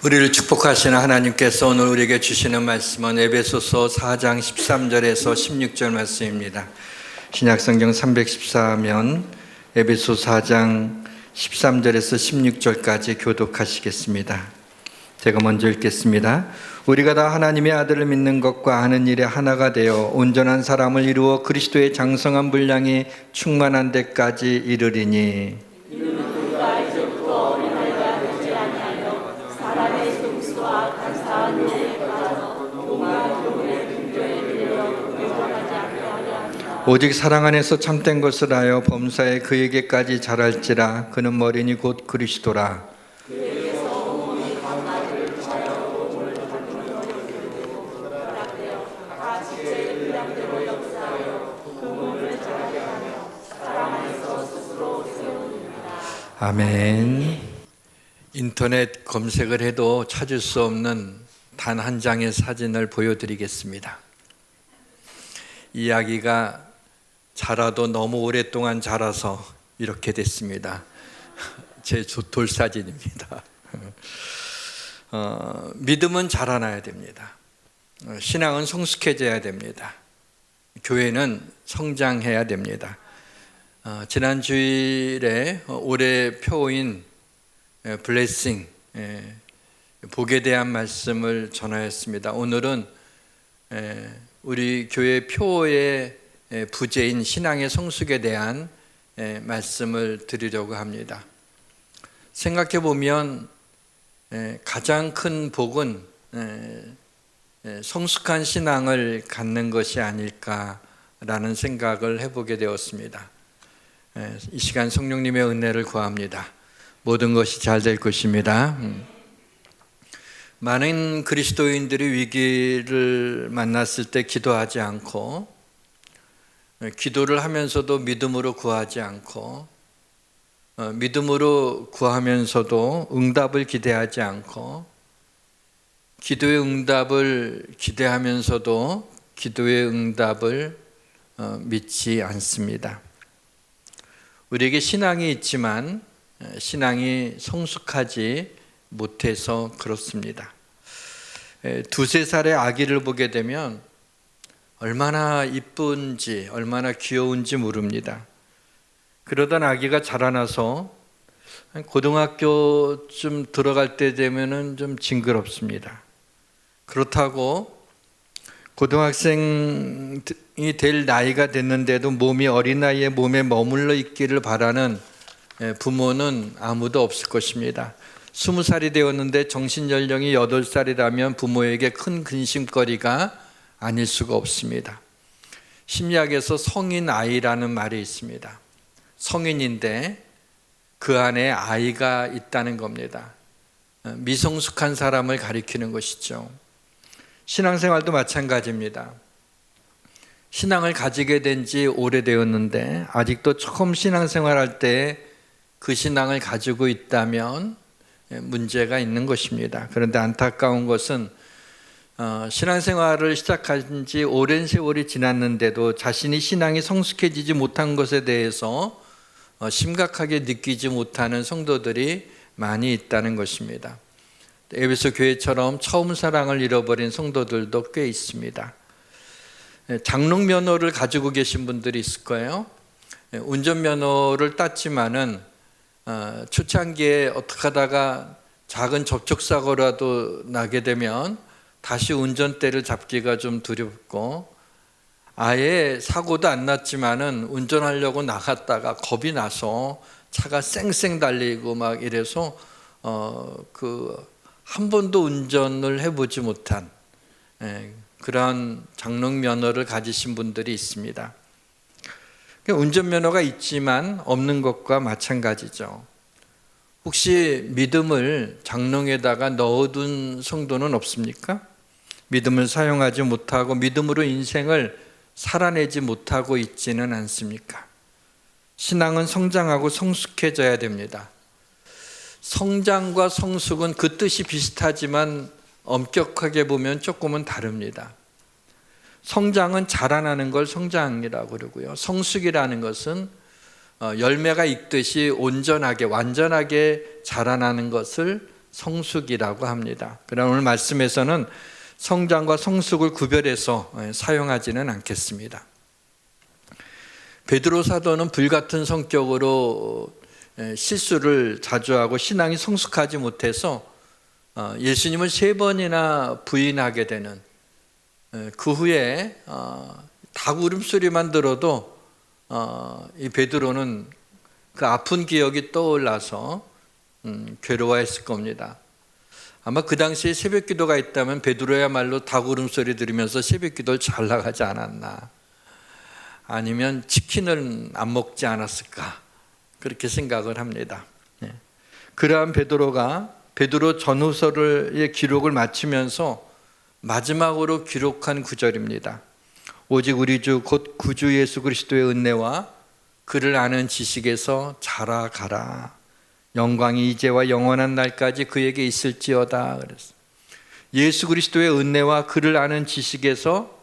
우리를 축복하시는 하나님께서 오늘 우리에게 주시는 말씀은 에베소서 4장 13절에서 16절 말씀입니다. 신약성경 314면 에베소 4장 13절에서 16절까지 교독하시겠습니다. 제가 먼저 읽겠습니다. 우리가 다 하나님의 아들을 믿는 것과 하는 일에 하나가 되어 온전한 사람을 이루어 그리스도의 장성한 분량이 충만한 데까지 이르리니 오직 사랑 안에서 참된 것을 하여 범사에 그에게까지 자랄지라. 그는 머리니 곧 그리스도라. 아멘. 인터넷 검색을 해도 찾을 수 없는 단 한 장의 사진을 보여드리겠습니다. 이야기가 자라도 너무 오랫동안 자라서 이렇게 됐습니다. 제 돌사진입니다. 믿음은 자라나야 됩니다. 신앙은 성숙해져야 됩니다. 교회는 성장해야 됩니다. 지난 주일에 올해 표인 블레싱, 복에 대한 말씀을 전하였습니다. 오늘은 우리 교회 표의 부재인 신앙의 성숙에 대한 말씀을 드리려고 합니다. 생각해 보면 가장 큰 복은 성숙한 신앙을 갖는 것이 아닐까라는 생각을 해보게 되었습니다. 이 시간 성령님의 은혜를 구합니다. 모든 것이 잘 될 것입니다. 많은 그리스도인들이 위기를 만났을 때 기도하지 않고, 기도를 하면서도 믿음으로 구하지 않고, 믿음으로 구하면서도 응답을 기대하지 않고, 기도의 응답을 기대하면서도 기도의 응답을 믿지 않습니다. 우리에게 신앙이 있지만 신앙이 성숙하지 못해서 그렇습니다. 두세 살의 아기를 보게 되면 얼마나 이쁜지 얼마나 귀여운지 모릅니다. 그러던 아기가 자라나서 고등학교쯤 들어갈 때 되면은 좀 징그럽습니다. 그렇다고 고등학생이 될 나이가 됐는데도 몸이 어린 나이에 몸에 머물러 있기를 바라는 부모는 아무도 없을 것입니다. 20살이 되었는데 정신연령이 8살이라면 부모에게 큰 근심거리가 아닐 수가 없습니다. 심리학에서 성인 아이라는 말이 있습니다. 성인인데 그 안에 아이가 있다는 겁니다. 미성숙한 사람을 가리키는 것이죠. 신앙생활도 마찬가지입니다. 신앙을 가지게 된 지 오래되었는데 아직도 처음 신앙생활할 때 그 신앙을 가지고 있다면 문제가 있는 것입니다. 그런데 안타까운 것은 신앙생활을 시작한 지 오랜 세월이 지났는데도 자신이 신앙이 성숙해지지 못한 것에 대해서 심각하게 느끼지 못하는 성도들이 많이 있다는 것입니다. 에베소 교회처럼 처음 사랑을 잃어버린 성도들도 꽤 있습니다. 장롱 면허를 가지고 계신 분들이 있을 거예요. 운전면허를 땄지만은 초창기에 어떻게 하다가 작은 접촉사고라도 나게 되면 다시 운전대를 잡기가 좀 두렵고, 아예 사고도 안 났지만은 운전하려고 나갔다가 겁이 나서 차가 쌩쌩 달리고 막 이래서 한 번도 운전을 해보지 못한 그러한 장롱 면허를 가지신 분들이 있습니다. 운전면허가 있지만 없는 것과 마찬가지죠. 혹시 믿음을 장롱에다가 넣어둔 성도는 없습니까? 믿음을 사용하지 못하고 믿음으로 인생을 살아내지 못하고 있지는 않습니까? 신앙은 성장하고 성숙해져야 됩니다. 성장과 성숙은 그 뜻이 비슷하지만 엄격하게 보면 조금은 다릅니다. 성장은 자라나는 걸 성장이라고 그러고요. 성숙이라는 것은 열매가 익듯이 온전하게 완전하게 자라나는 것을 성숙이라고 합니다. 그러나 오늘 말씀에서는 성장과 성숙을 구별해서 사용하지는 않겠습니다. 베드로 사도는 불같은 성격으로 실수를 자주 하고 신앙이 성숙하지 못해서 예수님을 3번이나 부인하게 되는, 그 후에 닭 울음소리만 들어도 이 베드로는 그 아픈 기억이 떠올라서 괴로워했을 겁니다. 아마 그 당시에 새벽 기도가 있다면 베드로야말로 닭 울음소리 들으면서 새벽 기도를 잘 나가지 않았나, 아니면 치킨을 안 먹지 않았을까, 그렇게 생각을 합니다. 그러한 베드로가 베드로 전후서의 기록을 마치면서 마지막으로 기록한 구절입니다. 오직 우리 주 곧 구주 예수 그리스도의 은혜와 그를 아는 지식에서 자라가라. 영광이 이제와 영원한 날까지 그에게 있을지어다. 그랬어요. 예수 그리스도의 은혜와 그를 아는 지식에서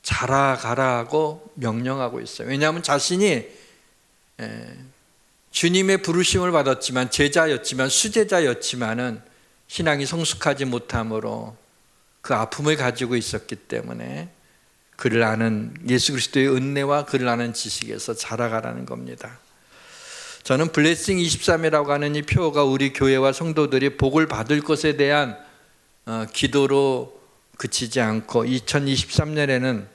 자라가라고 명령하고 있어요. 왜냐하면 자신이 주님의 부르심을 받았지만 제자였지만 수제자였지만은 신앙이 성숙하지 못함으로 그 아픔을 가지고 있었기 때문에 그를 아는, 예수 그리스도의 은혜와 그를 아는 지식에서 자라가라는 겁니다. 저는 블레싱 23이라고 하는 이 표어가 우리 교회와 성도들이 복을 받을 것에 대한 기도로 그치지 않고 2023년에는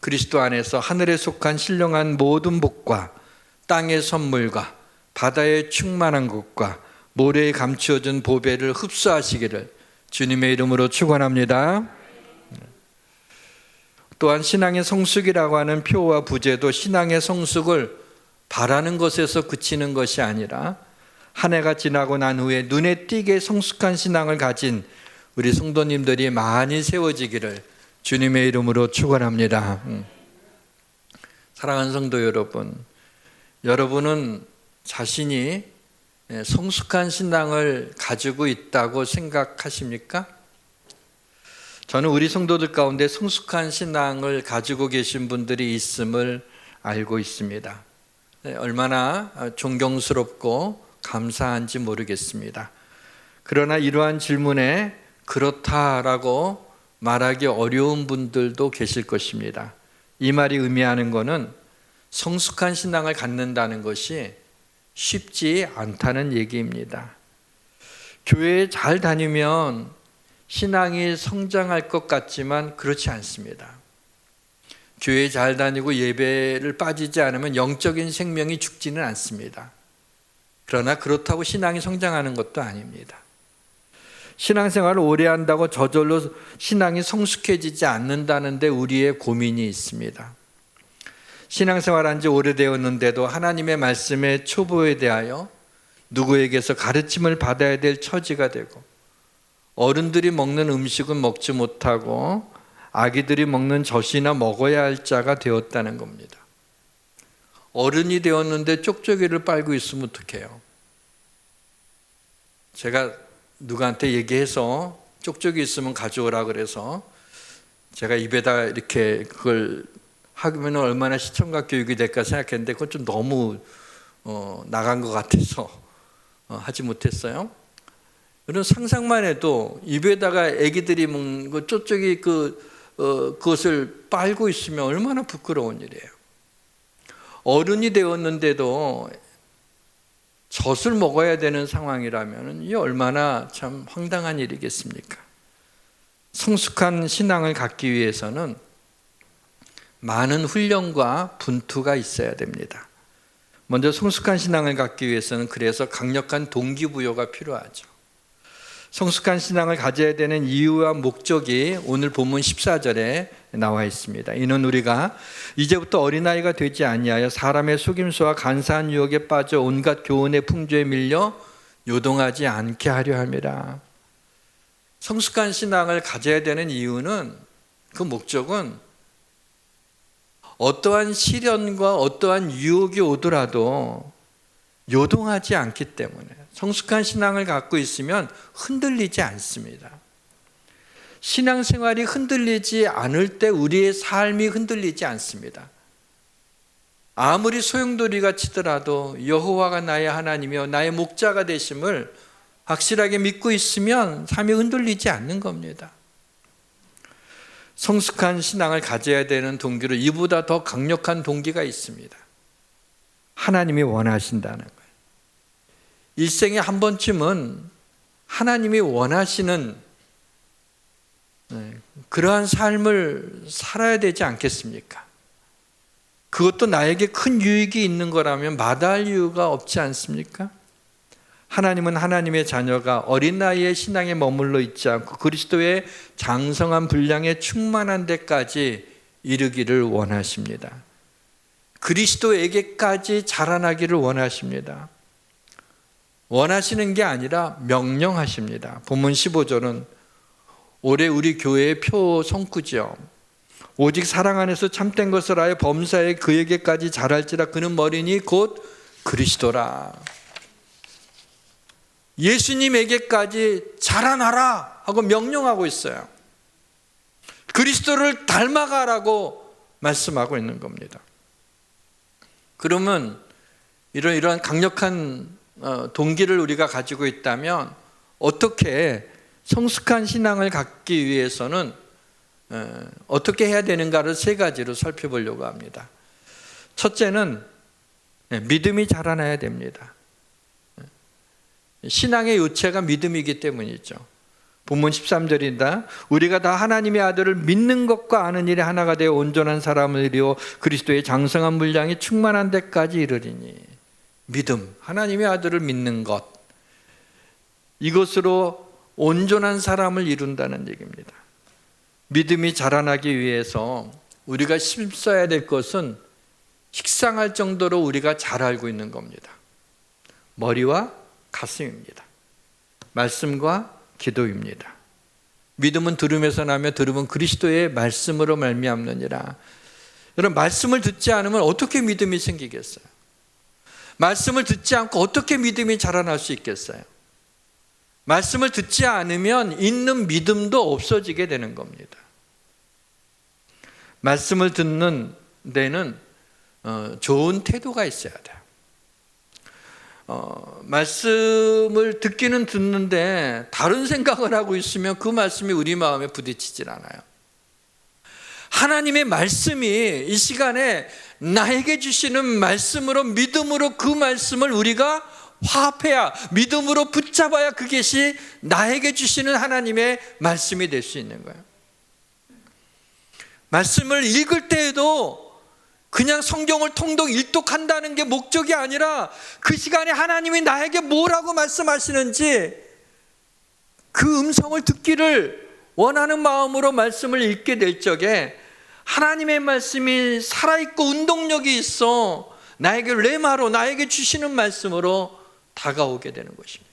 그리스도 안에서 하늘에 속한 신령한 모든 복과 땅의 선물과 바다의 충만한 것과 모래에 감추어진 보배를 흡수하시기를 주님의 이름으로 축원합니다. 또한 신앙의 성숙이라고 하는 표와 부제도 신앙의 성숙을 바라는 것에서 그치는 것이 아니라 한 해가 지나고 난 후에 눈에 띄게 성숙한 신앙을 가진 우리 성도님들이 많이 세워지기를 주님의 이름으로 축원합니다. 사랑하는 성도 여러분, 여러분은 자신이 성숙한 신앙을 가지고 있다고 생각하십니까? 저는 우리 성도들 가운데 성숙한 신앙을 가지고 계신 분들이 있음을 알고 있습니다. 얼마나 존경스럽고 감사한지 모르겠습니다. 그러나 이러한 질문에 그렇다라고 말하기 어려운 분들도 계실 것입니다. 이 말이 의미하는 것은 성숙한 신앙을 갖는다는 것이 쉽지 않다는 얘기입니다. 교회에 잘 다니면 신앙이 성장할 것 같지만 그렇지 않습니다. 교회에 잘 다니고 예배를 빠지지 않으면 영적인 생명이 죽지는 않습니다. 그러나 그렇다고 신앙이 성장하는 것도 아닙니다. 신앙생활을 오래 한다고 저절로 신앙이 성숙해지지 않는다는데 우리의 고민이 있습니다. 신앙생활한 지 오래되었는데도 하나님의 말씀의 초보에 대하여 누구에게서 가르침을 받아야 될 처지가 되고, 어른들이 먹는 음식은 먹지 못하고 아기들이 먹는 젖이나 먹어야 할 자가 되었다는 겁니다. 어른이 되었는데 쪽쪽이를 빨고 있으면 어떡해요? 제가 누구한테 얘기해서 쪽쪽이 있으면 가져오라 그래서 제가 입에다 이렇게 그걸 하면 얼마나 시청각 교육이 될까 생각했는데 그건 좀 너무 나간 것 같아서 하지 못했어요. 이런 상상만 해도 입에다가 애기들이 먹는 그 쪽쪽이 그것을 빨고 있으면 얼마나 부끄러운 일이에요. 어른이 되었는데도 젖을 먹어야 되는 상황이라면 이게 얼마나 참 황당한 일이겠습니까? 성숙한 신앙을 갖기 위해서는 많은 훈련과 분투가 있어야 됩니다. 먼저 성숙한 신앙을 갖기 위해서는 그래서 강력한 동기부여가 필요하죠. 성숙한 신앙을 가져야 되는 이유와 목적이 오늘 본문 14절에 나와 있습니다. 이는 우리가 이제부터 어린아이가 되지 아니하여 사람의 속임수와 간사한 유혹에 빠져 온갖 교훈의 풍조에 밀려 요동하지 않게 하려 함이라. 성숙한 신앙을 가져야 되는 이유는, 그 목적은 어떠한 시련과 어떠한 유혹이 오더라도 요동하지 않기 때문에, 성숙한 신앙을 갖고 있으면 흔들리지 않습니다. 신앙생활이 흔들리지 않을 때 우리의 삶이 흔들리지 않습니다. 아무리 소용돌이가 치더라도 여호와가 나의 하나님이요 나의 목자가 되심을 확실하게 믿고 있으면 삶이 흔들리지 않는 겁니다. 성숙한 신앙을 가져야 되는 동기로 이보다 더 강력한 동기가 있습니다. 하나님이 원하신다는 거예요. 일생에 한 번쯤은 하나님이 원하시는 그러한 삶을 살아야 되지 않겠습니까? 그것도 나에게 큰 유익이 있는 거라면 마다할 이유가 없지 않습니까? 하나님은 하나님의 자녀가 어린 나이에 신앙에 머물러 있지 않고 그리스도의 장성한 분량에 충만한 데까지 이르기를 원하십니다. 그리스도에게까지 자라나기를 원하십니다. 원하시는 게 아니라 명령하십니다. 본문 15절은 올해 우리 교회의 표 성구죠. 오직 사랑 안에서 참된 것을 하여 범사에 그에게까지 자랄지라 그는 머리니 곧 그리스도라. 예수님에게까지 자라나라 하고 명령하고 있어요. 그리스도를 닮아가라고 말씀하고 있는 겁니다. 그러면 이러한 강력한 동기를 우리가 가지고 있다면 어떻게 성숙한 신앙을 갖기 위해서는 어떻게 해야 되는가를 세 가지로 살펴보려고 합니다. 첫째는 믿음이 자라나야 됩니다. 신앙의 요체가 믿음이기 때문이죠. 본문 13절이다. 우리가 다 하나님의 아들을 믿는 것과 아는 일에 하나가 되어 온전한 사람을 이루어 그리스도의 장성한 분량이 충만한 데까지 이르리니. 믿음, 하나님의 아들을 믿는 것, 이것으로 온전한 사람을 이룬다는 얘기입니다. 믿음이 자라나기 위해서 우리가 힘써야 될 것은 식상할 정도로 우리가 잘 알고 있는 겁니다. 머리와 가슴입니다. 말씀과 기도입니다. 믿음은 들음에서 나며 들음은 그리스도의 말씀으로 말미암느니라. 여러분, 말씀을 듣지 않으면 어떻게 믿음이 생기겠어요? 말씀을 듣지 않고 어떻게 믿음이 자라날 수 있겠어요? 말씀을 듣지 않으면 있는 믿음도 없어지게 되는 겁니다. 말씀을 듣는 데는 좋은 태도가 있어야 돼요. 말씀을 듣기는 듣는데 다른 생각을 하고 있으면 그 말씀이 우리 마음에 부딪히질 않아요. 하나님의 말씀이 이 시간에 나에게 주시는 말씀으로, 믿음으로 그 말씀을 우리가 화합해야, 믿음으로 붙잡아야 그것이 나에게 주시는 하나님의 말씀이 될 수 있는 거예요. 말씀을 읽을 때에도 그냥 성경을 통독 일독한다는 게 목적이 아니라 그 시간에 하나님이 나에게 뭐라고 말씀하시는지 그 음성을 듣기를 원하는 마음으로 말씀을 읽게 될 적에 하나님의 말씀이 살아있고 운동력이 있어 나에게 레마로, 나에게 주시는 말씀으로 다가오게 되는 것입니다.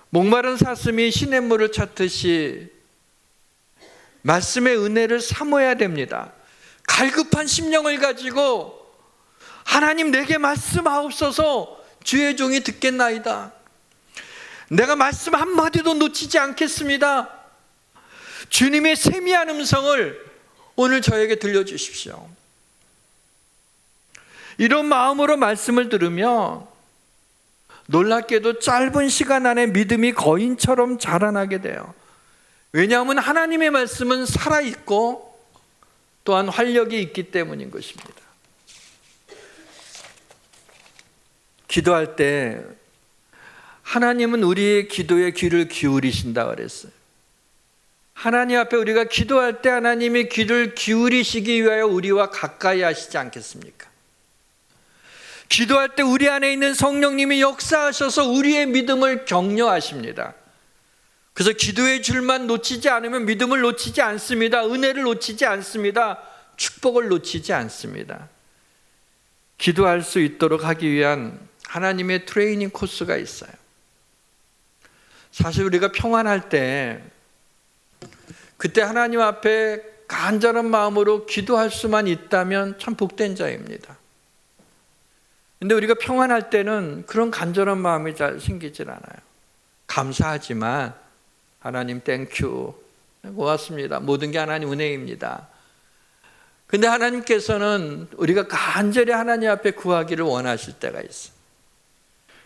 목마른 사슴이 시냇물을 찾듯이 말씀의 은혜를 사모해야 됩니다. 갈급한 심령을 가지고 하나님 내게 말씀하옵소서, 주의 종이 듣겠나이다. 내가 말씀 한마디도 놓치지 않겠습니다. 주님의 세미한 음성을 오늘 저에게 들려주십시오. 이런 마음으로 말씀을 들으며 놀랍게도 짧은 시간 안에 믿음이 거인처럼 자라나게 돼요. 왜냐하면 하나님의 말씀은 살아있고 또한 활력이 있기 때문인 것입니다. 기도할 때 하나님은 우리의 기도에 귀를 기울이신다 그랬어요. 하나님 앞에 우리가 기도할 때 하나님이 귀를 기울이시기 위하여 우리와 가까이 하시지 않겠습니까? 기도할 때 우리 안에 있는 성령님이 역사하셔서 우리의 믿음을 격려하십니다. 그래서 기도의 줄만 놓치지 않으면 믿음을 놓치지 않습니다. 은혜를 놓치지 않습니다. 축복을 놓치지 않습니다. 기도할 수 있도록 하기 위한 하나님의 트레이닝 코스가 있어요. 사실 우리가 평안할 때 그때 하나님 앞에 간절한 마음으로 기도할 수만 있다면 참 복된 자입니다. 근데 우리가 평안할 때는 그런 간절한 마음이 잘 생기질 않아요. 감사하지만 하나님 땡큐, 고맙습니다. 모든 게 하나님 은혜입니다. 근데 하나님께서는 우리가 간절히 하나님 앞에 구하기를 원하실 때가 있어요.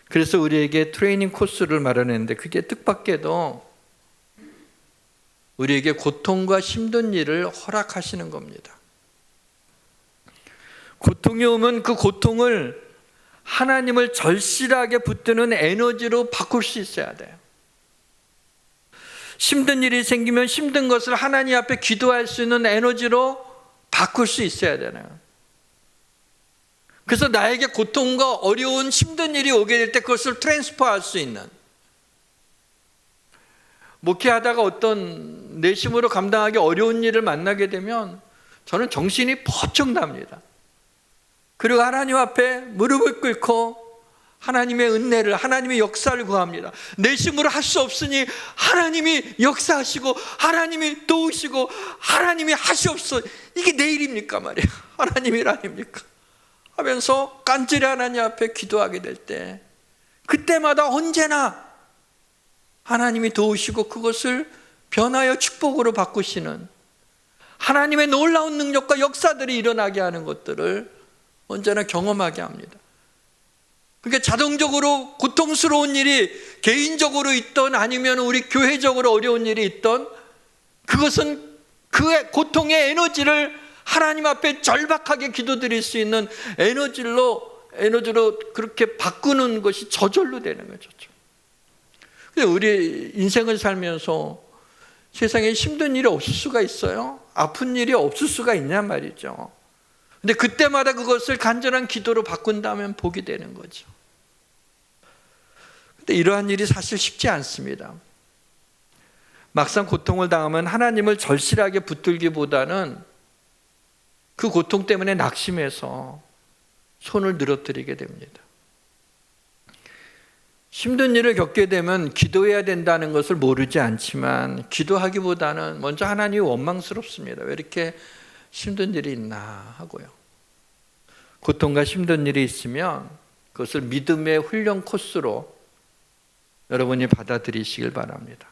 그래서 우리에게 트레이닝 코스를 마련했는데 그게 뜻밖에도 우리에게 고통과 힘든 일을 허락하시는 겁니다. 고통이 오면 그 고통을 하나님을 절실하게 붙드는 에너지로 바꿀 수 있어야 돼요. 힘든 일이 생기면 힘든 것을 하나님 앞에 기도할 수 있는 에너지로 바꿀 수 있어야 되나요? 그래서 나에게 고통과 어려운 힘든 일이 오게 될 때 그것을 트랜스퍼할 수 있는, 목회하다가 어떤 내심으로 감당하기 어려운 일을 만나게 되면 저는 정신이 번쩍 납니다. 그리고 하나님 앞에 무릎을 꿇고 하나님의 은혜를, 하나님의 역사를 구합니다. 내심으로 할 수 없으니 하나님이 역사하시고 하나님이 도우시고 하나님이 하시옵소서. 이게 내 일입니까 말이에요. 하나님 일 아닙니까? 하면서 깐절히 하나님 앞에 기도하게 될 때 그때마다 언제나 하나님이 도우시고 그것을 변화여 축복으로 바꾸시는 하나님의 놀라운 능력과 역사들이 일어나게 하는 것들을 언제나 경험하게 합니다. 그러니까 자동적으로 고통스러운 일이 개인적으로 있던 아니면 우리 교회적으로 어려운 일이 있던, 그것은 그 고통의 에너지를 하나님 앞에 절박하게 기도드릴 수 있는 에너지로 그렇게 바꾸는 것이 저절로 되는 거죠. 우리 인생을 살면서 세상에 힘든 일이 없을 수가 있어요? 아픈 일이 없을 수가 있냔 말이죠. 근데 그때마다 그것을 간절한 기도로 바꾼다면 복이 되는 거죠. 근데 이러한 일이 사실 쉽지 않습니다. 막상 고통을 당하면 하나님을 절실하게 붙들기보다는 그 고통 때문에 낙심해서 손을 늘어뜨리게 됩니다. 힘든 일을 겪게 되면 기도해야 된다는 것을 모르지 않지만 기도하기보다는 먼저 하나님이 원망스럽습니다. 왜 이렇게 힘든 일이 있나 하고요. 고통과 힘든 일이 있으면 그것을 믿음의 훈련 코스로 여러분이 받아들이시길 바랍니다.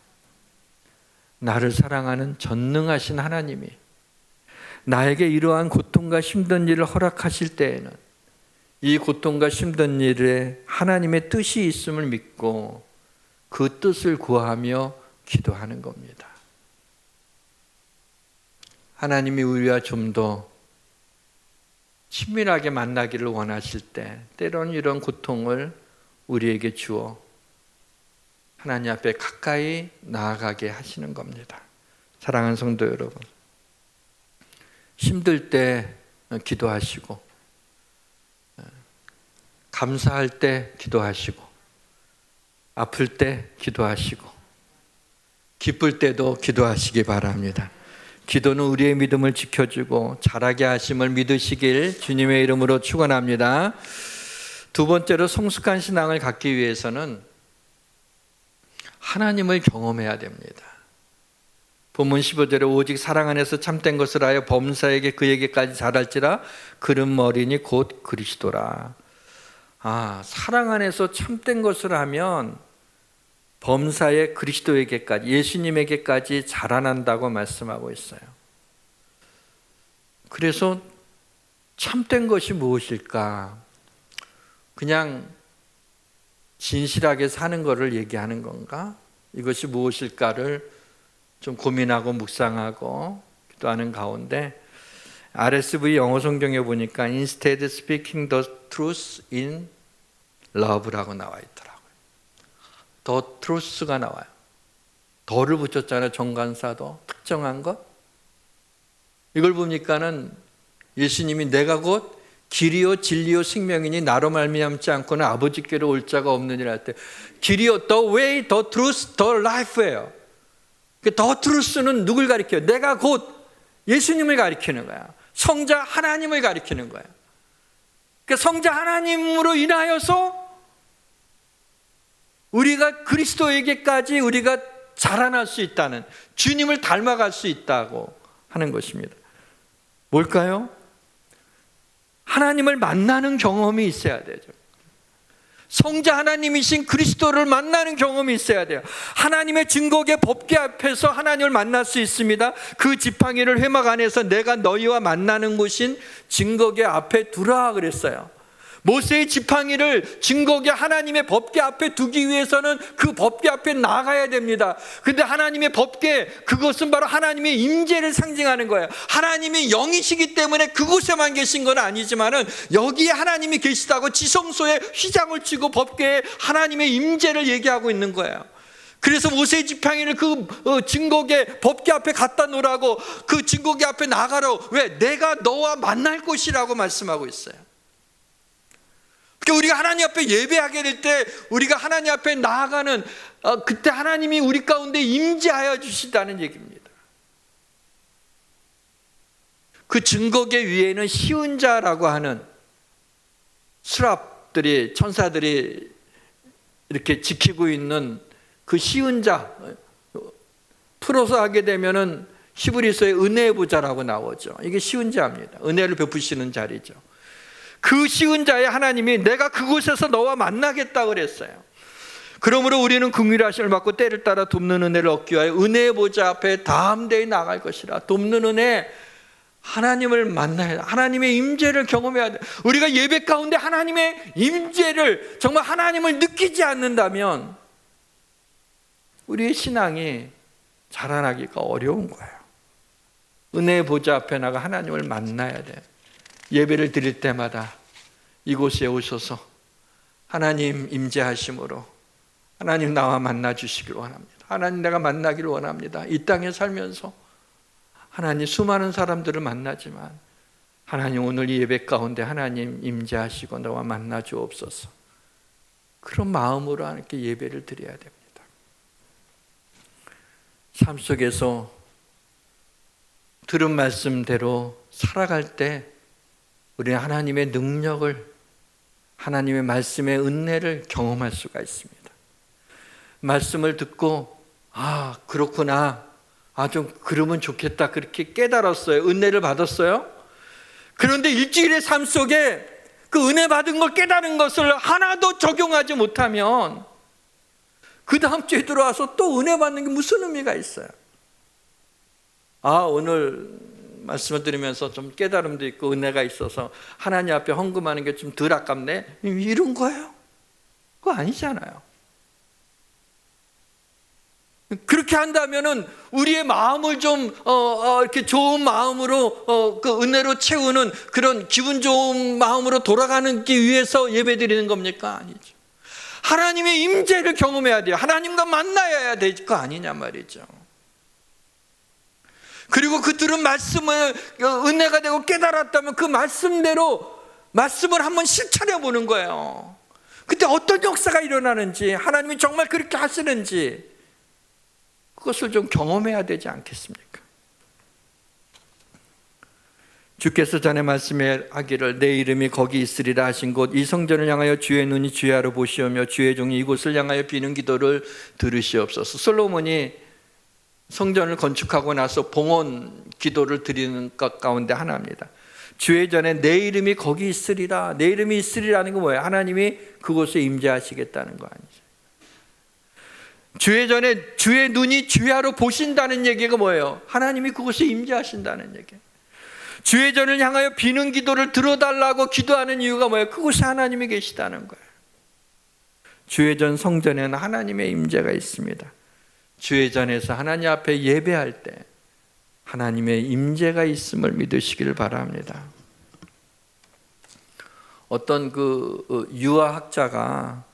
나를 사랑하는 전능하신 하나님이 나에게 이러한 고통과 힘든 일을 허락하실 때에는 이 고통과 힘든 일에 하나님의 뜻이 있음을 믿고 그 뜻을 구하며 기도하는 겁니다. 하나님이 우리와 좀 더 친밀하게 만나기를 원하실 때 때로는 이런 고통을 우리에게 주어 하나님 앞에 가까이 나아가게 하시는 겁니다. 사랑하는 성도 여러분, 힘들 때 기도하시고 감사할 때 기도하시고 아플 때 기도하시고 기쁠 때도 기도하시기 바랍니다. 기도는 우리의 믿음을 지켜주고 자라게 하심을 믿으시길 주님의 이름으로 축원합니다. 두 번째로 성숙한 신앙을 갖기 위해서는 하나님을 경험해야 됩니다. 본문 15절에 오직 사랑 안에서 참된 것을 하여 범사에게 그에게까지 자랄지라 그런 머리니 곧 그리스도라. 사랑 안에서 참된 것을 하면 범사의 그리스도에게까지, 예수님에게까지 자라난다고 말씀하고 있어요. 그래서 참된 것이 무엇일까? 그냥 진실하게 사는 것을 얘기하는 건가? 이것이 무엇일까를 좀 고민하고 묵상하고 기도하는 가운데 RSV 영어 성경에 보니까 Instead speaking the truth in love라고 나와 있더라고요. 더 truth가 나와요. 더를 붙였잖아요. 정관사도 특정한 것. 이걸 보니까는 예수님이 내가 곧 길이요 진리요 생명이니 나로 말미암지 않고는 아버지께로 올 자가 없느니라 할 때 길이요 the way, the truth, the life예요. 더 트루스는 누굴 가리켜요? 내가 곧 예수님을 가리키는 거야. 성자 하나님을 가리키는 거야. 성자 하나님으로 인하여서 우리가 그리스도에게까지 우리가 자라날 수 있다는, 주님을 닮아갈 수 있다고 하는 것입니다. 뭘까요? 하나님을 만나는 경험이 있어야 되죠. 성자 하나님이신 그리스도를 만나는 경험이 있어야 돼요. 하나님의 증거계 법궤 앞에서 하나님을 만날 수 있습니다. 그 지팡이를 회막 안에서 내가 너희와 만나는 곳인 증거궤 앞에 두라 그랬어요. 모세의 지팡이를 증거계 하나님의 법궤 앞에 두기 위해서는 그 법궤 앞에 나가야 됩니다. 근데 하나님의 법궤, 그것은 바로 하나님의 임재를 상징하는 거예요. 하나님이 영이시기 때문에 그곳에만 계신 건 아니지만은 여기에 하나님이 계시다고 지성소에 휘장을 치고 법궤에 하나님의 임재를 얘기하고 있는 거예요. 그래서 모세의 지팡이를 그 증거계 법궤 앞에 갖다 놓으라고, 그 증거계 앞에 나가라고. 왜? 내가 너와 만날 곳이라고 말씀하고 있어요. 그러니까 우리가 하나님 앞에 예배하게 될 때, 우리가 하나님 앞에 나아가는 그때 하나님이 우리 가운데 임재하여 주시다는 얘기입니다. 그 증거계 위에는 시은자라고 하는 수랍들이, 천사들이 이렇게 지키고 있는 그 시은자, 풀어서 하게 되면은 히브리서의 은혜의 보좌라고 나오죠. 이게 시은자입니다. 은혜를 베푸시는 자리죠. 그 시은자의 하나님이 내가 그곳에서 너와 만나겠다 그랬어요. 그러므로 우리는 긍휼하심을 받고 때를 따라 돕는 은혜를 얻기 위하여 은혜의 보좌 앞에 담대히 나갈 것이라. 돕는 은혜, 하나님을 만나야 돼. 하나님의 임재를 경험해야 돼. 우리가 예배 가운데 하나님의 임재를, 정말 하나님을 느끼지 않는다면 우리의 신앙이 자라나기가 어려운 거예요. 은혜의 보좌 앞에 나가 하나님을 만나야 돼. 예배를 드릴 때마다 이곳에 오셔서 하나님 임재하심으로 하나님 나와 만나 주시길 원합니다. 하나님 내가 만나기를 원합니다. 이 땅에 살면서 하나님 수많은 사람들을 만나지만 하나님 오늘 이 예배 가운데 하나님 임재하시고 나와 만나 주옵소서. 그런 마음으로 이렇게 예배를 드려야 됩니다. 삶 속에서 들은 말씀대로 살아갈 때 우리는 하나님의 능력을, 하나님의 말씀의 은혜를 경험할 수가 있습니다. 말씀을 듣고 그렇구나, 좀 그러면 좋겠다, 그렇게 깨달았어요. 은혜를 받았어요. 그런데 일주일의 삶 속에 그 은혜 받은 걸, 깨달은 것을 하나도 적용하지 못하면 그 다음 주에 들어와서 또 은혜 받는 게 무슨 의미가 있어요? 오늘 말씀을 들으면서 좀 깨달음도 있고 은혜가 있어서 하나님 앞에 헌금하는 게 좀 덜 아깝네, 이런 거예요? 그거 아니잖아요. 그렇게 한다면은 우리의 마음을 좀 이렇게 좋은 마음으로 그 은혜로 채우는 그런 기분 좋은 마음으로 돌아가기 위해서 예배드리는 겁니까? 아니죠. 하나님의 임재를 경험해야 돼요. 하나님과 만나야 될 거 아니냐 말이죠. 그리고 그 들은 말씀을 은혜가 되고 깨달았다면 그 말씀대로 말씀을 한번 실천해 보는 거예요. 그때 어떤 역사가 일어나는지, 하나님이 정말 그렇게 하시는지 그것을 좀 경험해야 되지 않겠습니까? 주께서 전에 말씀하기를 내 이름이 거기 있으리라 하신 곳 이 성전을 향하여 주의 눈이 주야로 보시오며 주의 종이 이곳을 향하여 비는 기도를 들으시옵소서. 솔로몬이 성전을 건축하고 나서 봉헌 기도를 드리는 것 가운데 하나입니다. 주의 전에 내 이름이 거기 있으리라. 내 이름이 있으리라는 건 뭐예요? 하나님이 그곳에 임재하시겠다는 거 아니죠. 주의 전에 주의 눈이 주야로 보신다는 얘기가 뭐예요? 하나님이 그곳에 임재하신다는 얘기예요. 주의 전을 향하여 비는 기도를 들어달라고 기도하는 이유가 뭐예요? 그곳에 하나님이 계시다는 거예요. 주의 전 성전에는 하나님의 임재가 있습니다. 주의 전에서 하나님 앞에 예배할 때 하나님의 임재가 있음을 믿으시기를 바랍니다. 어떤 그 유아학자가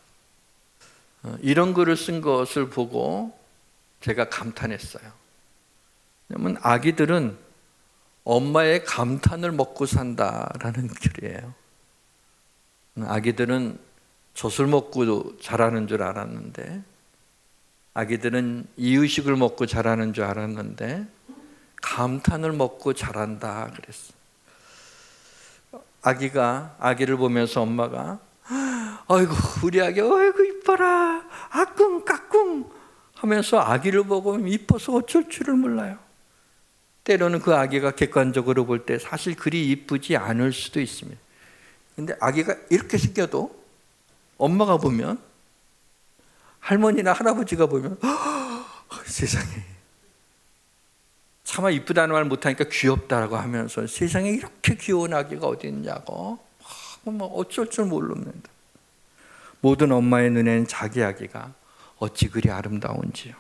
이런 글을 쓴 것을 보고 제가 감탄했어요. 왜냐하면 아기들은 엄마의 감탄을 먹고 산다라는 글이에요. 아기들은 젖을 먹고 자라는 줄 알았는데, 아기들은 이유식을 먹고 자라는 줄 알았는데 감탄을 먹고 자란다 그랬어. 아기를 보면서 엄마가 아이고 우리 아기 아이고 이뻐라 아꿍 까꿍 하면서 아기를 보고 이뻐서 어쩔 줄을 몰라요. 때로는 그 아기가 객관적으로 볼 때 사실 그리 이쁘지 않을 수도 있습니다. 근데 아기가 이렇게 생겨도 엄마가 보면, 할머니나 할아버지가 보면 세상에 차마 이쁘다는 말 못하니까 귀엽다라고 하면서 세상에 이렇게 귀여운 아기가 어디 있냐고 정말 어쩔 줄 모릅니다. 모든 엄마의 눈에는 자기 아기가 어찌 그리 아름다운지요.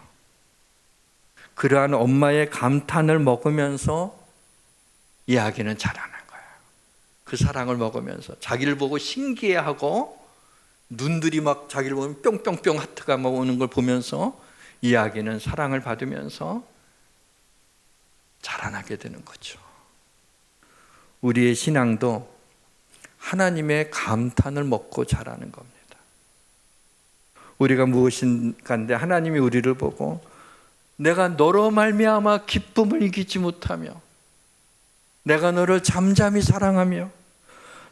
그러한 엄마의 감탄을 먹으면서 이 아기는 자라는 거예요. 그 사랑을 먹으면서 자기를 보고 신기해하고 눈들이 막 자기를 보면 뿅뿅뿅 하트가 막 오는 걸 보면서 이 아기는 사랑을 받으면서 자라나게 되는 거죠. 우리의 신앙도 하나님의 감탄을 먹고 자라는 겁니다. 우리가 무엇인가인데 하나님이 우리를 보고 내가 너로 말미암아 기쁨을 이기지 못하며 내가 너를 잠잠히 사랑하며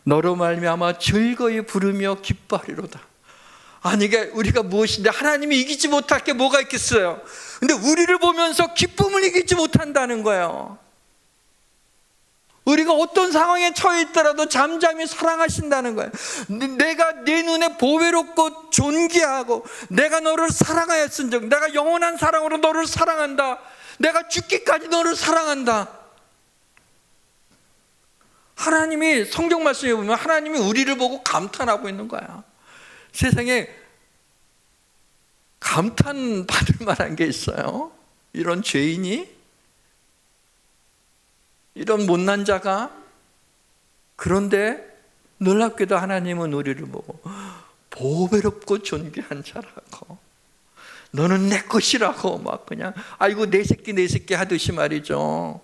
너로 말미암아 즐거이 부르며 기뻐하리로다. 아니 이게 우리가 무엇인데 하나님이 이기지 못할 게 뭐가 있겠어요? 근데 우리를 보면서 기쁨을 이기지 못한다는 거예요. 우리가 어떤 상황에 처해 있더라도 잠잠히 사랑하신다는 거예요. 내가 내 눈에 보배롭고 존귀하고 내가 너를 사랑하였은즉 내가 영원한 사랑으로 너를 사랑한다. 내가 죽기까지 너를 사랑한다. 하나님이 성경 말씀에 보면 하나님이 우리를 보고 감탄하고 있는 거야. 세상에 감탄받을 만한 게 있어요? 이런 죄인이? 이런 못난 자가? 그런데 놀랍게도 하나님은 우리를 보고 보배롭고 존귀한 자라고 너는 내 것이라고 막 그냥 아이고 내 새끼 하듯이 말이죠.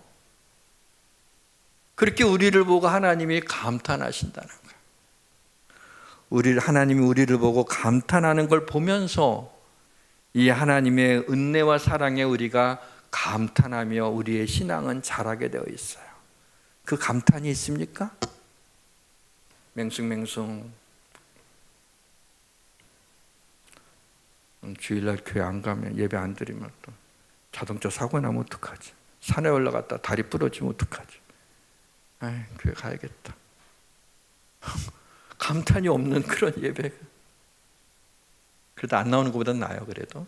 그렇게 우리를 보고 하나님이 감탄하신다는 거예요. 하나님이 우리를 보고 감탄하는 걸 보면서 이 하나님의 은혜와 사랑에 우리가 감탄하며 우리의 신앙은 자라게 되어 있어요. 그 감탄이 있습니까? 맹숭맹숭 주일날 교회 안 가면 예배 안 드리면 또 자동차 사고 나면 어떡하지? 산에 올라갔다 다리 부러지면 어떡하지? 아이, 교회 가야겠다. 감탄이 없는 그런 예배. 그래도 안 나오는 것보다 나아요. 그래도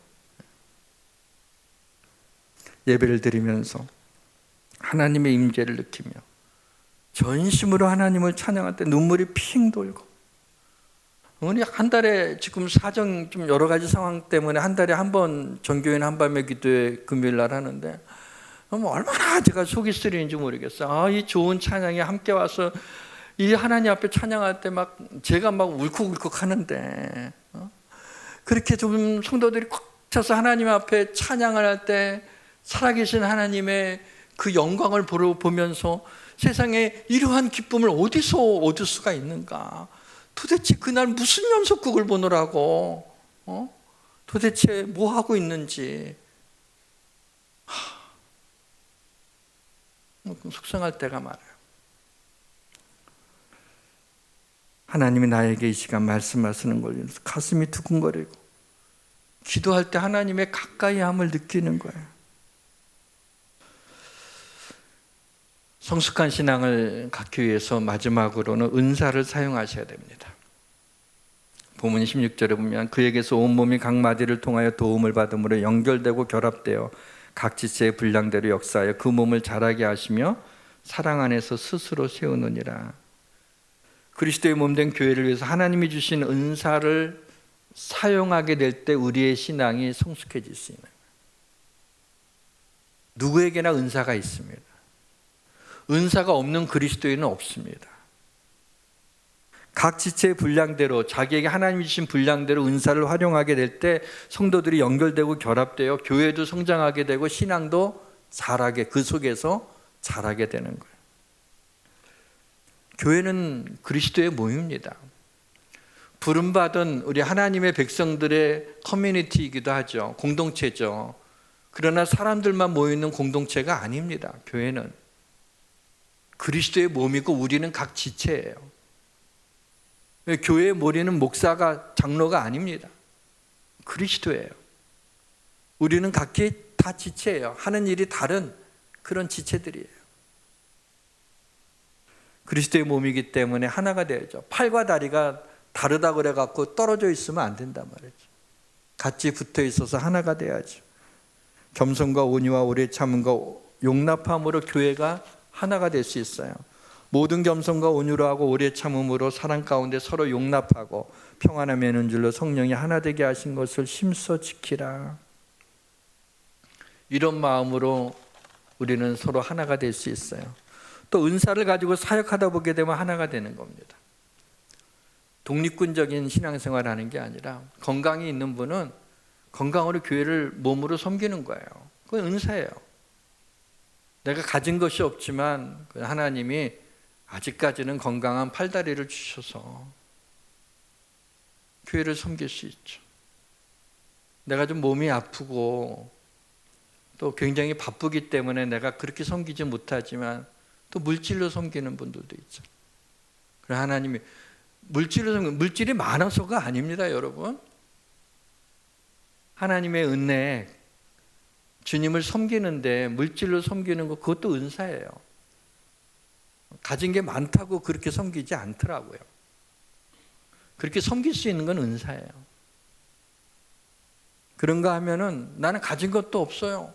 예배를 드리면서 하나님의 임재를 느끼며 전심으로 하나님을 찬양할 때 눈물이 핑 돌고 우리 한 달에 지금 사정 좀 여러 가지 상황 때문에 한 달에 한 번 전교인 한밤의 기도회 금요일 날 하는데 얼마나 제가 속이 쓰리는지 모르겠어요. 이 좋은 찬양에 함께 와서 이 하나님 앞에 찬양할 때 막 제가 막 울컥울컥 하는데 그렇게 좀 성도들이 꽉 차서 하나님 앞에 찬양을 할 때 살아계신 하나님의 그 영광을 보면서 세상에 이러한 기쁨을 어디서 얻을 수가 있는가? 도대체 그날 무슨 연속극을 보느라고 도대체 뭐 하고 있는지 속상할 때가 많아요. 하나님이 나에게 이 시간 말씀하시는 걸 가슴이 두근거리고 기도할 때 하나님의 가까이함을 느끼는 거예요. 성숙한 신앙을 갖기 위해서 마지막으로는 은사를 사용하셔야 됩니다. 본문 16절에 보면 그에게서 온몸이 각 마디를 통하여 도움을 받음으로 연결되고 결합되어 각 지체의 분량대로 역사하여 그 몸을 자라게 하시며 사랑 안에서 스스로 세우느니라. 그리스도의 몸된 교회를 위해서 하나님이 주신 은사를 사용하게 될 때 우리의 신앙이 성숙해질 수 있는 거예요. 누구에게나 은사가 있습니다. 은사가 없는 그리스도인은 없습니다. 각 지체의 분량대로 자기에게 하나님이 주신 분량대로 은사를 활용하게 될 때 성도들이 연결되고 결합되어 교회도 성장하게 되고 신앙도 자라게 그 속에서 자라게 되는 거예요. 교회는 그리스도의 모임입니다. 부름받은 우리 하나님의 백성들의 커뮤니티이기도 하죠. 공동체죠. 그러나 사람들만 모이는 공동체가 아닙니다. 교회는 그리스도의 몸이고 우리는 각 지체예요. 교회의 머리는 목사가 장로가 아닙니다. 그리스도예요. 우리는 각기 다 지체예요. 하는 일이 다른 그런 지체들이에요. 그리스도의 몸이기 때문에 하나가 되어야죠. 팔과 다리가 다르다 그래갖고 떨어져 있으면 안 된단 말이죠. 같이 붙어 있어서 하나가 돼야죠. 겸손과 온유와 오래 참음과 용납함으로 교회가 하나가 될 수 있어요. 모든 겸손과 온유로하고 오래 참음으로 사랑 가운데 서로 용납하고 평안함 맺는 줄로 성령이 하나 되게 하신 것을 힘써 지키라. 이런 마음으로 우리는 서로 하나가 될 수 있어요. 또 은사를 가지고 사역하다 보게 되면 하나가 되는 겁니다. 독립군적인 신앙생활을 하는 게 아니라 건강이 있는 분은 건강으로 교회를 몸으로 섬기는 거예요. 그건 은사예요. 내가 가진 것이 없지만 하나님이 아직까지는 건강한 팔다리를 주셔서 교회를 섬길 수 있죠. 내가 좀 몸이 아프고 또 굉장히 바쁘기 때문에 내가 그렇게 섬기지 못하지만 또 물질로 섬기는 분들도 있죠. 그래서 하나님이 물질이 많아서가 아닙니다, 여러분. 하나님의 은혜, 주님을 섬기는데 물질로 섬기는 것, 그것도 은사예요. 가진 게 많다고 그렇게 섬기지 않더라고요. 그렇게 섬길 수 있는 건 은사예요. 그런가 하면은 나는 가진 것도 없어요.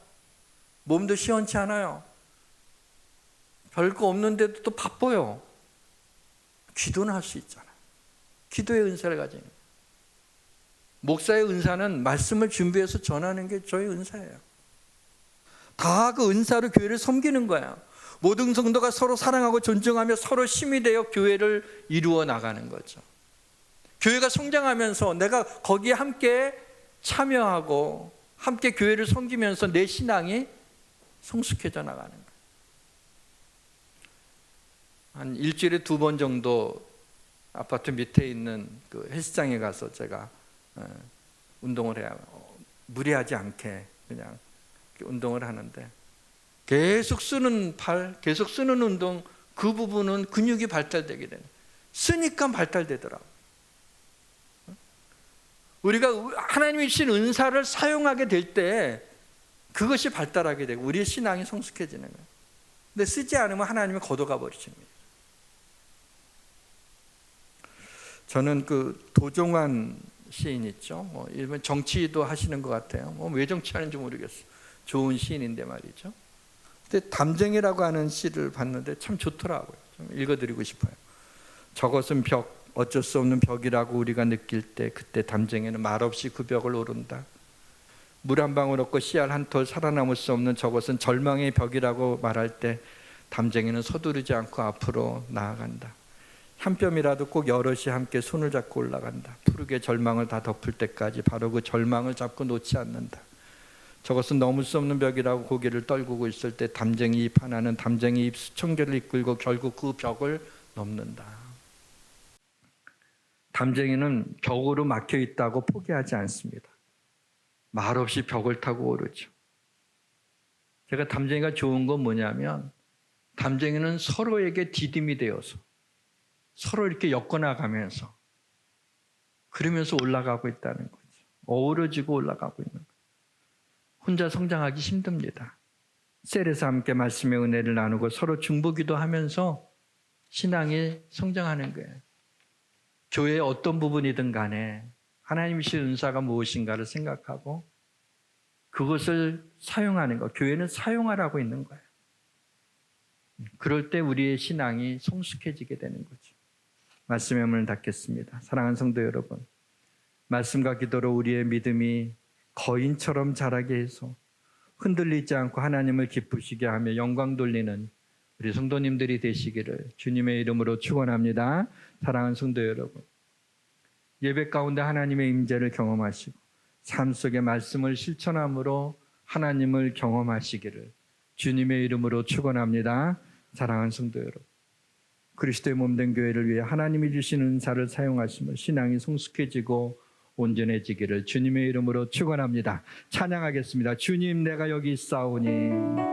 몸도 시원치 않아요. 별거 없는데도 또 바빠요. 기도는 할 수 있잖아요. 기도의 은사를 가지는 거예요. 목사의 은사는 말씀을 준비해서 전하는 게 저의 은사예요. 다 그 은사로 교회를 섬기는 거예요. 모든 성도가 서로 사랑하고 존중하며 서로 힘이 되어 교회를 이루어 나가는 거죠. 교회가 성장하면서 내가 거기에 함께 참여하고 함께 교회를 섬기면서 내 신앙이 성숙해져 나가는 거예요. 한 일주일에 2번 정도 아파트 밑에 있는 그 헬스장에 가서 제가 운동을 해요. 무리하지 않게 그냥 운동을 하는데 계속 쓰는 팔, 계속 쓰는 운동, 그 부분은 근육이 발달되게 되는, 쓰니까 발달되더라고요. 우리가 하나님이 주신 은사를 사용하게 될 때 그것이 발달하게 되고 우리의 신앙이 성숙해지는 거예요. 근데 쓰지 않으면 하나님이 걷어가 버리십니다. 저는 그 도종환 시인 있죠. 일본 정치도 하시는 것 같아요. 왜 정치하는지 모르겠어요. 좋은 시인인데 말이죠. 근데 담쟁이라고 하는 시를 봤는데 참 좋더라고요. 좀 읽어드리고 싶어요. 저것은 벽, 어쩔 수 없는 벽이라고 우리가 느낄 때 그때 담쟁이는 말없이 그 벽을 오른다. 물 한 방울 없고 씨알 한 톨 살아남을 수 없는 저것은 절망의 벽이라고 말할 때 담쟁이는 서두르지 않고 앞으로 나아간다. 한 뼘이라도 꼭 여럿이 함께 손을 잡고 올라간다. 푸르게 절망을 다 덮을 때까지 바로 그 절망을 잡고 놓지 않는다. 저것은 넘을 수 없는 벽이라고 고개를 떨구고 있을 때 담쟁이 잎 하나는 담쟁이 잎 수천 개를 이끌고 결국 그 벽을 넘는다. 담쟁이는 벽으로 막혀 있다고 포기하지 않습니다. 말없이 벽을 타고 오르죠. 제가 담쟁이가 좋은 건 뭐냐면 담쟁이는 서로에게 디딤이 되어서 서로 이렇게 엮어나가면서 그러면서 올라가고 있다는 거죠. 어우러지고 올라가고 있는 거예요. 혼자 성장하기 힘듭니다. 셀에서 함께 말씀의 은혜를 나누고 서로 중보기도 하면서 신앙이 성장하는 거예요. 교회의 어떤 부분이든 간에 하나님이 주신 은사가 무엇인가를 생각하고 그것을 사용하는 것, 교회는 사용하라고 있는 거예요. 그럴 때 우리의 신앙이 성숙해지게 되는 거죠. 말씀의 문을 닫겠습니다. 사랑하는 성도 여러분, 말씀과 기도로 우리의 믿음이 거인처럼 자라게 해서 흔들리지 않고 하나님을 기쁘시게 하며 영광 돌리는 우리 성도님들이 되시기를 주님의 이름으로 축원합니다. 사랑하는 성도 여러분, 예배 가운데 하나님의 임재를 경험하시고 삶 속의 말씀을 실천함으로 하나님을 경험하시기를 주님의 이름으로 축원합니다. 사랑하는 성도 여러분, 그리스도의 몸된 교회를 위해 하나님이 주신 은사를 사용하시며 신앙이 성숙해지고 온전해지기를 주님의 이름으로 축원합니다. 찬양하겠습니다. 주님, 내가 여기 있사오니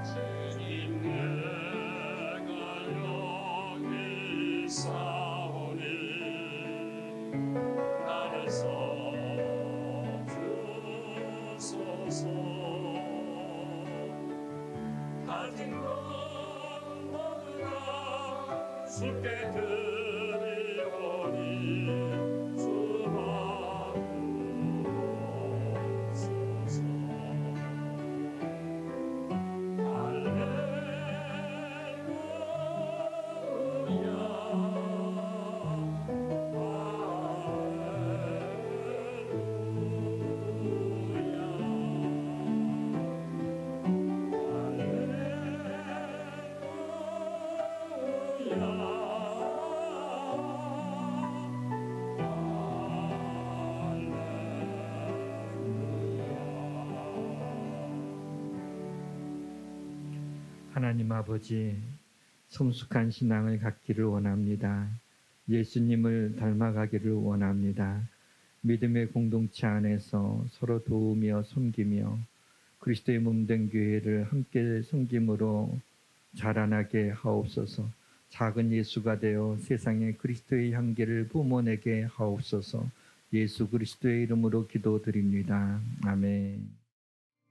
주님 내가 여기 있사오니 나를 써주소서. 가진 것 모두 다 주께 드리오니 주옵소서. 하나님 아버지, 성숙한 신앙을 갖기를 원합니다. 예수님을 닮아가기를 원합니다. 믿음의 공동체 안에서 서로 도우며 섬기며 그리스도의 몸된 교회를 함께 섬김으로 자라나게 하옵소서. 작은 예수가 되어 세상에 그리스도의 향기를 뿜어내게 하옵소서. 예수 그리스도의 이름으로 기도드립니다. 아멘.